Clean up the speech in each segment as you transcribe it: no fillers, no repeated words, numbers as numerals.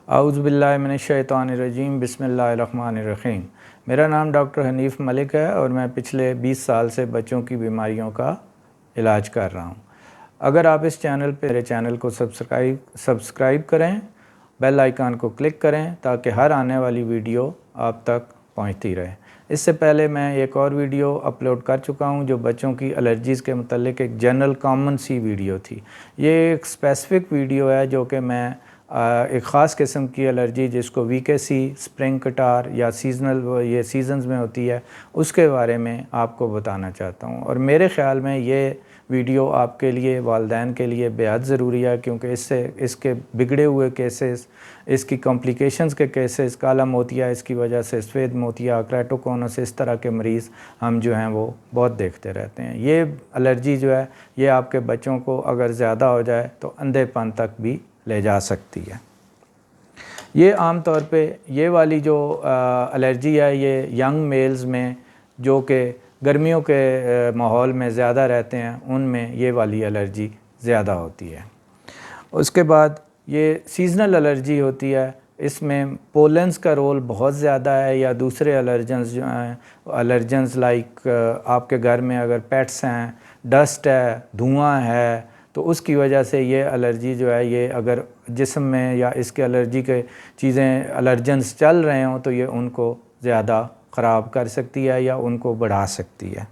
اعوذ باللہ من الشیطان الرجیم، بسم اللہ الرحمن الرحیم۔ میرا نام ڈاکٹر حنیف ملک ہے اور میں پچھلے 20 سال سے بچوں کی بیماریوں کا علاج کر رہا ہوں۔ اگر آپ اس چینل پہ میرے چینل کو سبسکرائب کریں، بیل آئیکن کو کلک کریں تاکہ ہر آنے والی ویڈیو آپ تک پہنچتی رہے۔ اس سے پہلے میں ایک اور ویڈیو اپلوڈ کر چکا ہوں جو بچوں کی الرجیز کے متعلق ایک جنرل کامن سی ویڈیو تھی۔ یہ ایک اسپیسیفک ویڈیو ہے جو کہ میں ایک خاص قسم کی الرجی جس کو VKC، اسپرنگ کٹار یا سیزنل یہ سیزنز میں ہوتی ہے، اس کے بارے میں آپ کو بتانا چاہتا ہوں۔ اور میرے خیال میں یہ ویڈیو آپ کے لیے، والدین کے لیے بہت ضروری ہے، کیونکہ اس کے بگڑے ہوئے کیسز، اس کی کمپلیکیشنز کے کیسز، کالا موتیا اس کی وجہ سے، سفید موتیا، کریٹوکونس، اس طرح کے مریض ہم جو ہیں وہ بہت دیکھتے رہتے ہیں۔ یہ الرجی جو ہے یہ آپ کے بچوں کو اگر زیادہ ہو جائے تو اندھے پن تک بھی لے جا سکتی ہے۔ یہ عام طور پہ یہ والی جو الرجی ہے یہ ینگ میلز میں جو کہ گرمیوں کے ماحول میں زیادہ رہتے ہیں ان میں یہ والی الرجی زیادہ ہوتی ہے۔ اس کے بعد یہ سیزنل الرجی ہوتی ہے، اس میں پولنز کا رول بہت زیادہ ہے یا دوسرے الرجنز جو ہیں، الرجنز لائک آپ کے گھر میں اگر پیٹس ہیں، ڈسٹ ہے، دھواں ہے، تو اس کی وجہ سے یہ الرجی جو ہے یہ اگر جسم میں یا اس کے الرجی کے چیزیں الرجنز چل رہے ہوں تو یہ ان کو زیادہ خراب کر سکتی ہے یا ان کو بڑھا سکتی ہے۔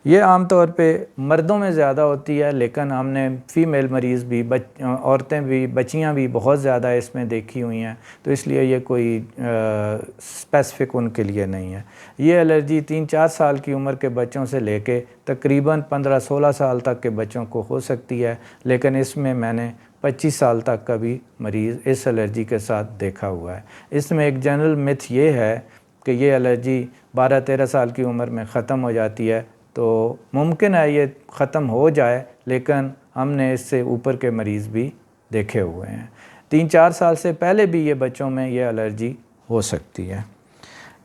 یہ عام طور پہ مردوں میں زیادہ ہوتی ہے، لیکن ہم نے فیمیل مریض بھی، عورتیں بھی، بچیاں بھی بہت زیادہ اس میں دیکھی ہوئی ہیں، تو اس لیے یہ کوئی اسپیسیفک ان کے لیے نہیں ہے۔ یہ الرجی 3-4 سال کی عمر کے بچوں سے لے کے تقریباً 15-16 سال تک کے بچوں کو ہو سکتی ہے، لیکن اس میں نے 25 سال تک کا بھی مریض اس الرجی کے ساتھ دیکھا ہوا ہے۔ اس میں ایک جنرل متھ یہ ہے کہ یہ الرجی 12-13 سال کی عمر میں ختم ہو جاتی ہے، تو ممکن ہے یہ ختم ہو جائے، لیکن ہم نے اس سے اوپر کے مریض بھی دیکھے ہوئے ہیں۔ 3-4 سال سے پہلے بھی یہ بچوں میں یہ الرجی ہو سکتی ہے۔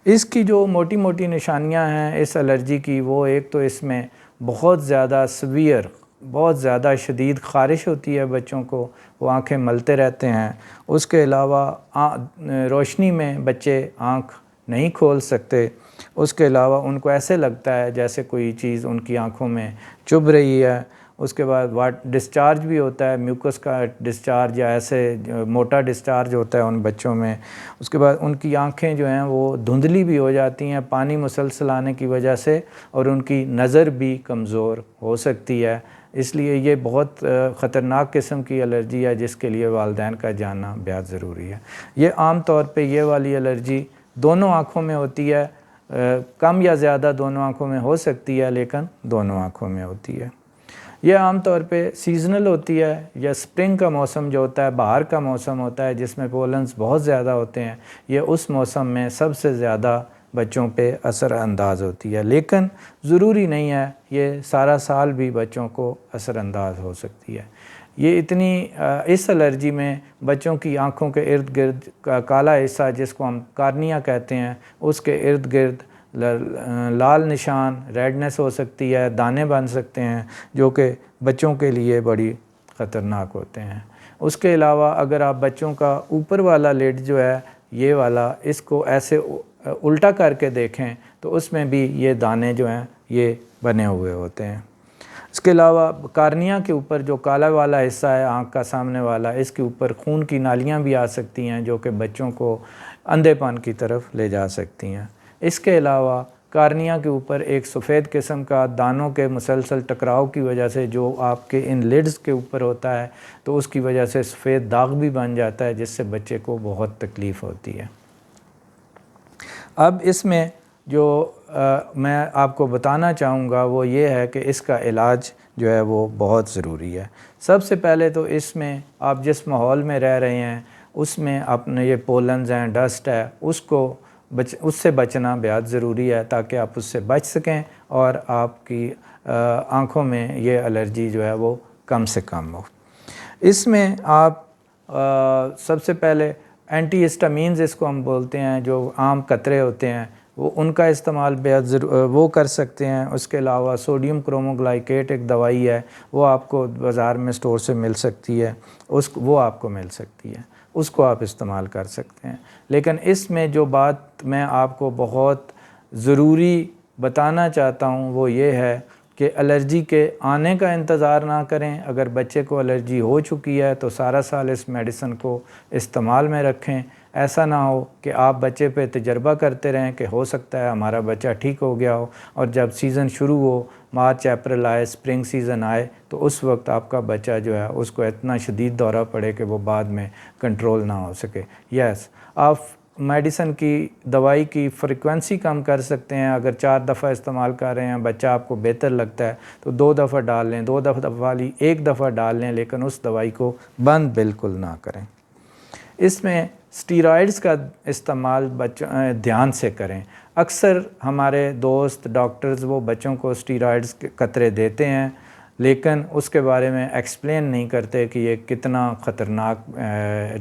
اس کی جو موٹی موٹی نشانیاں ہیں اس الرجی کی، وہ ایک تو اس میں بہت زیادہ سیویئر، بہت زیادہ شدید خارش ہوتی ہے بچوں کو، وہ آنکھیں ملتے رہتے ہیں۔ اس کے علاوہ روشنی میں بچے آنکھ نہیں کھول سکتے۔ اس کے علاوہ ان کو ایسے لگتا ہے جیسے کوئی چیز ان کی آنکھوں میں چبھ رہی ہے۔ اس کے بعد ڈسچارج بھی ہوتا ہے، میوکس کا ڈسچارج یا ایسے موٹا ڈسچارج ہوتا ہے ان بچوں میں۔ اس کے بعد ان کی آنکھیں جو ہیں وہ دھندلی بھی ہو جاتی ہیں پانی مسلسل آنے کی وجہ سے، اور ان کی نظر بھی کمزور ہو سکتی ہے۔ اس لیے یہ بہت خطرناک قسم کی الرجی ہے جس کے لیے والدین کا جاننا بہت ضروری ہے۔ یہ عام طور پہ یہ والی الرجی دونوں آنکھوں میں ہوتی ہے، کم یا زیادہ دونوں آنکھوں میں ہو سکتی ہے، لیکن دونوں آنکھوں میں ہوتی ہے۔ یہ عام طور پہ سیزنل ہوتی ہے، یا سپرنگ کا موسم جو ہوتا ہے، بہار کا موسم ہوتا ہے جس میں پولنز بہت زیادہ ہوتے ہیں، یہ اس موسم میں سب سے زیادہ بچوں پہ اثر انداز ہوتی ہے، لیکن ضروری نہیں ہے یہ سارا سال بھی بچوں کو اثر انداز ہو سکتی ہے۔ یہ اس الرجی میں بچوں کی آنکھوں کے ارد گرد کا کالا حصہ جس کو ہم کارنیا کہتے ہیں، اس کے ارد گرد لال نشان، ریڈنس ہو سکتی ہے، دانے بن سکتے ہیں جو کہ بچوں کے لیے بڑی خطرناک ہوتے ہیں۔ اس کے علاوہ اگر آپ بچوں کا اوپر والا لڈ جو ہے یہ والا، اس کو ایسے الٹا کر کے دیکھیں تو اس میں بھی یہ دانے جو ہیں یہ بنے ہوئے ہوتے ہیں۔ اس کے علاوہ کارنیا کے اوپر جو کالا والا حصہ ہے آنکھ کا سامنے والا، اس کے اوپر خون کی نالیاں بھی آ سکتی ہیں جو کہ بچوں کو اندھے پن کی طرف لے جا سکتی ہیں۔ اس کے علاوہ کارنیا کے اوپر ایک سفید قسم کا دانوں کے مسلسل ٹکراؤ کی وجہ سے جو آپ کے ان لیڈز کے اوپر ہوتا ہے، تو اس کی وجہ سے سفید داغ بھی بن جاتا ہے جس سے بچے کو بہت تکلیف ہوتی ہے۔ اب اس میں جو میں آپ کو بتانا چاہوں گا وہ یہ ہے کہ اس کا علاج جو ہے وہ بہت ضروری ہے۔ سب سے پہلے تو اس میں آپ جس ماحول میں رہ رہے ہیں اس میں اپنے یہ پولنز ہیں، ڈسٹ ہے، اس سے بچنا بہت ضروری ہے تاکہ آپ اس سے بچ سکیں اور آپ کی آنکھوں میں یہ الرجی جو ہے وہ کم سے کم ہو۔ اس میں آپ سب سے پہلے اینٹی ہسٹامینز اس کو ہم بولتے ہیں، جو عام قطرے ہوتے ہیں وہ ان کا استعمال وہ کر سکتے ہیں۔ اس کے علاوہ سوڈیم کروموگلائکیٹ ایک دوائی ہے، وہ آپ کو بازار میں سٹور سے مل سکتی ہے، وہ آپ کو مل سکتی ہے۔ اس کو آپ استعمال کر سکتے ہیں۔ لیکن اس میں جو بات میں آپ کو بہت ضروری بتانا چاہتا ہوں وہ یہ ہے کہ الرجی کے آنے کا انتظار نہ کریں۔ اگر بچے کو الرجی ہو چکی ہے تو سارا سال اس میڈیسن کو استعمال میں رکھیں۔ ایسا نہ ہو کہ آپ بچے پہ تجربہ کرتے رہیں کہ ہو سکتا ہے ہمارا بچہ ٹھیک ہو گیا ہو، اور جب سیزن شروع ہو، مارچ اپریل آئے، سپرنگ سیزن آئے، تو اس وقت آپ کا بچہ جو ہے اس کو اتنا شدید دورہ پڑے کہ وہ بعد میں کنٹرول نہ ہو سکے۔ آپ میڈیسن کی دوائی کی فریکوینسی کم کر سکتے ہیں۔ اگر 4 دفعہ استعمال کر رہے ہیں، بچہ آپ کو بہتر لگتا ہے تو 2 دفعہ ڈال لیں، 2 دفعہ والی 1 دفعہ ڈال لیں، لیکن اس دوائی کو بند بالکل نہ کریں۔ اس میں اسٹیرائڈز کا استعمال دھیان سے کریں۔ اکثر ہمارے دوست ڈاکٹرز وہ بچوں کو اسٹیرائڈز کے قطرے دیتے ہیں، لیکن اس کے بارے میں ایکسپلین نہیں کرتے کہ یہ کتنا خطرناک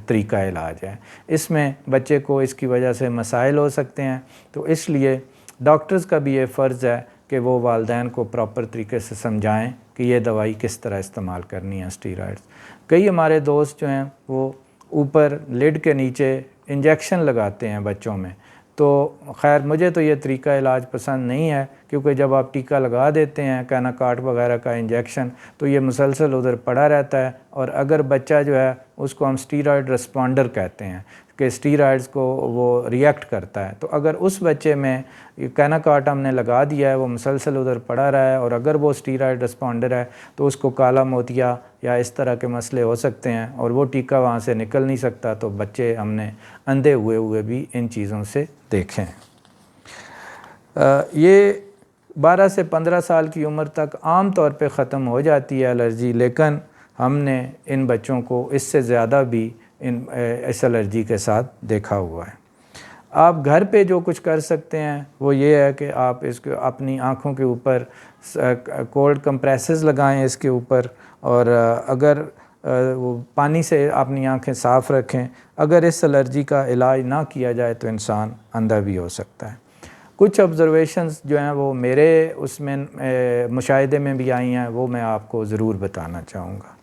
طریقہ علاج ہے۔ اس میں بچے کو اس کی وجہ سے مسائل ہو سکتے ہیں، تو اس لیے ڈاکٹرز کا بھی یہ فرض ہے کہ وہ والدین کو پراپر طریقے سے سمجھائیں کہ یہ دوائی کس طرح استعمال کرنی ہے اسٹیرائڈز۔ کئی ہمارے دوست جو ہیں وہ اوپر لڈ کے نیچے انجیکشن لگاتے ہیں بچوں میں، تو خیر مجھے تو یہ طریقہ علاج پسند نہیں ہے، کیونکہ جب آپ ٹیکہ لگا دیتے ہیں کیناکارڈ وغیرہ کا انجیکشن تو یہ مسلسل ادھر پڑا رہتا ہے، اور اگر بچہ جو ہے اس کو ہم اسٹیرائڈ رسپونڈر کہتے ہیں کہ اسٹیرائڈز کو وہ ریئیکٹ کرتا ہے، تو اگر اس بچے میں کیناکارڈ ہم نے لگا دیا ہے، وہ مسلسل ادھر پڑا رہا ہے، اور اگر وہ اسٹیرائڈ رسپونڈر ہے تو اس کو کالا موتیا یا اس طرح کے مسئلے ہو سکتے ہیں، اور وہ ٹیکہ وہاں سے نکل نہیں سکتا، تو بچے ہم نے اندھے ہوئے بھی ان چیزوں سے دیکھیں۔ یہ 12 سے 15 سال کی عمر تک عام طور پہ ختم ہو جاتی ہے الرجی، لیکن ہم نے ان بچوں کو اس سے زیادہ بھی اس الرجی کے ساتھ دیکھا ہوا ہے۔ آپ گھر پہ جو کچھ کر سکتے ہیں وہ یہ ہے کہ آپ اس کو اپنی آنکھوں کے اوپر کولڈ کمپریسز لگائیں اس کے اوپر، اور اگر وہ پانی سے اپنی آنکھیں صاف رکھیں۔ اگر اس الرجی کا علاج نہ کیا جائے تو انسان اندھا بھی ہو سکتا ہے۔ کچھ آبزرویشنز جو ہیں وہ میرے اس میں مشاہدے میں بھی آئی ہیں، وہ میں آپ کو ضرور بتانا چاہوں گا۔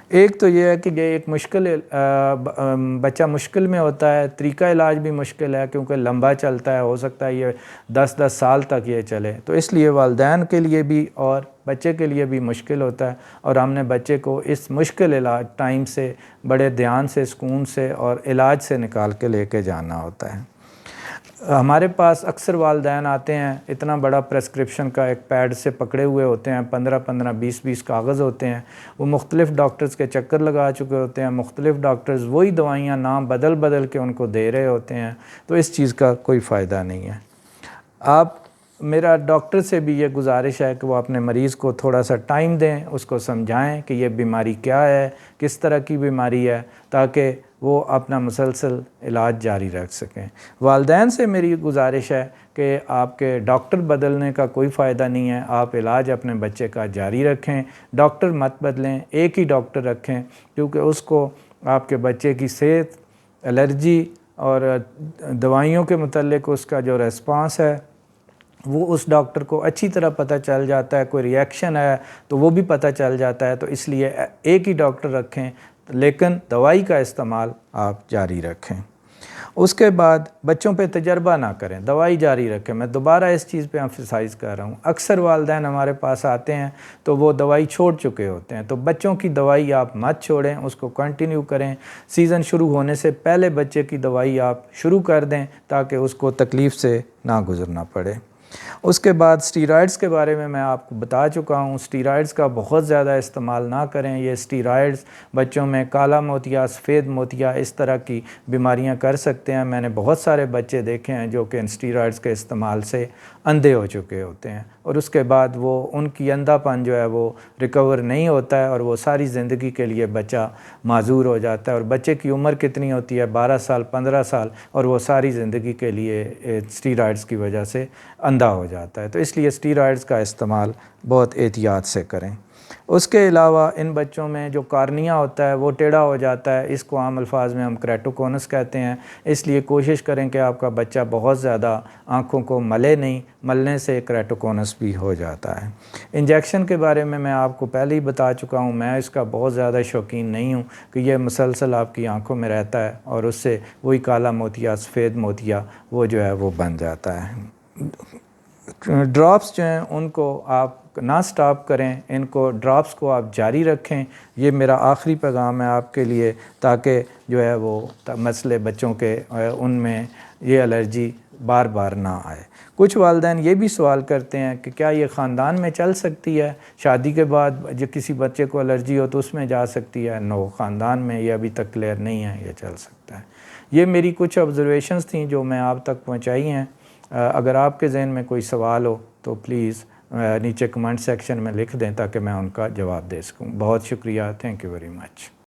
ایک تو یہ ہے کہ یہ ایک بچہ مشکل میں ہوتا ہے، طریقہ علاج بھی مشکل ہے کیونکہ لمبا چلتا ہے، ہو سکتا ہے یہ 10 سال تک یہ چلے، تو اس لیے والدین کے لیے بھی اور بچے کے لیے بھی مشکل ہوتا ہے، اور ہم نے بچے کو اس مشکل علاج ٹائم سے بڑے دھیان سے، سکون سے اور علاج سے نکال کے لے کے جانا ہوتا ہے۔ ہمارے پاس اکثر والدین آتے ہیں، اتنا بڑا پریسکرپشن کا ایک پیڈ سے پکڑے ہوئے ہوتے ہیں، 15 20 کاغذ ہوتے ہیں، وہ مختلف ڈاکٹرز کے چکر لگا چکے ہوتے ہیں، مختلف ڈاکٹرز وہی دوائیاں نام بدل کے ان کو دے رہے ہوتے ہیں، تو اس چیز کا کوئی فائدہ نہیں ہے۔ میرا ڈاکٹر سے بھی یہ گزارش ہے کہ وہ اپنے مریض کو تھوڑا سا ٹائم دیں، اس کو سمجھائیں کہ یہ بیماری کیا ہے، کس طرح کی بیماری ہے، تاکہ وہ اپنا مسلسل علاج جاری رکھ سکیں۔ والدین سے میری گزارش ہے کہ آپ کے ڈاکٹر بدلنے کا کوئی فائدہ نہیں ہے، آپ علاج اپنے بچے کا جاری رکھیں، ڈاکٹر مت بدلیں، ایک ہی ڈاکٹر رکھیں، کیونکہ اس کو آپ کے بچے کی صحت، الرجی اور دوائیوں کے متعلق اس کا جو ریسپانس ہے وہ اس ڈاکٹر کو اچھی طرح پتہ چل جاتا ہے، کوئی ریئیکشن ہے تو وہ بھی پتہ چل جاتا ہے، تو اس لیے ایک ہی ڈاکٹر رکھیں، لیکن دوائی کا استعمال آپ جاری رکھیں۔ اس کے بعد بچوں پہ تجربہ نہ کریں، دوائی جاری رکھیں۔ میں دوبارہ اس چیز پہ ایمفسائز کر رہا ہوں، اکثر والدین ہمارے پاس آتے ہیں تو وہ دوائی چھوڑ چکے ہوتے ہیں، تو بچوں کی دوائی آپ مت چھوڑیں، اس کو کنٹینیو کریں۔ سیزن شروع ہونے سے پہلے بچے کی دوائی آپ شروع کر دیں تاکہ اس کو تکلیف سے نہ گزرنا پڑے۔ اس کے بعد اسٹیرائڈز کے بارے میں آپ کو بتا چکا ہوں، اسٹیرائڈز کا بہت زیادہ استعمال نہ کریں۔ یہ اسٹیرائڈز بچوں میں کالا موتیا، سفید موتیا، اس طرح کی بیماریاں کر سکتے ہیں۔ میں نے بہت سارے بچے دیکھے ہیں جو کہ اسٹیرائڈز کے استعمال سے اندھے ہو چکے ہوتے ہیں، اور اس کے بعد وہ ان کی اندھا پن جو ہے وہ ریکور نہیں ہوتا ہے، اور وہ ساری زندگی کے لیے بچہ معذور ہو جاتا ہے، اور بچے کی عمر کتنی ہوتی ہے، 12 سال 15 سال، اور وہ ساری زندگی کے لیے اسٹیرائڈز کی وجہ سے اندھا ہو جاتا ہے۔ تو اس لیے اسٹیرائڈز کا استعمال بہت احتیاط سے کریں۔ اس کے علاوہ ان بچوں میں جو کارنیا ہوتا ہے وہ ٹیڑھا ہو جاتا ہے، اس کو عام الفاظ میں ہم کریٹوکونس کہتے ہیں، اس لیے کوشش کریں کہ آپ کا بچہ بہت زیادہ آنکھوں کو ملے نہیں، ملنے سے کریٹوکونس بھی ہو جاتا ہے۔ انجیکشن کے بارے میں آپ کو پہلے ہی بتا چکا ہوں، میں اس کا بہت زیادہ شوقین نہیں ہوں کہ یہ مسلسل آپ کی آنکھوں میں رہتا ہے اور اس سے وہی کالا موتیا، سفید موتیا وہ جو ہے وہ بن جاتا ہے۔ ڈراپس جو ہیں ان کو آپ نہ سٹاپ کریں، ان کو ڈراپس کو آپ جاری رکھیں، یہ میرا آخری پیغام ہے آپ کے لیے، تاکہ جو ہے وہ مسئلے بچوں کے ان میں یہ الرجی بار بار نہ آئے۔ کچھ والدین یہ بھی سوال کرتے ہیں کہ کیا یہ خاندان میں چل سکتی ہے، شادی کے بعد جو کسی بچے کو الرجی ہو تو اس میں جا سکتی ہے؟ نو، خاندان میں یہ ابھی تک کلیئر نہیں ہے یہ چل سکتا ہے۔ یہ میری کچھ آبزرویشنز تھیں جو میں آپ تک پہنچائی ہیں۔ اگر آپ کے ذہن میں کوئی سوال ہو تو پلیز نیچے کمنٹ سیکشن میں لکھ دیں تاکہ میں ان کا جواب دے سکوں۔ بہت شکریہ، تھینک یو ویری مچ۔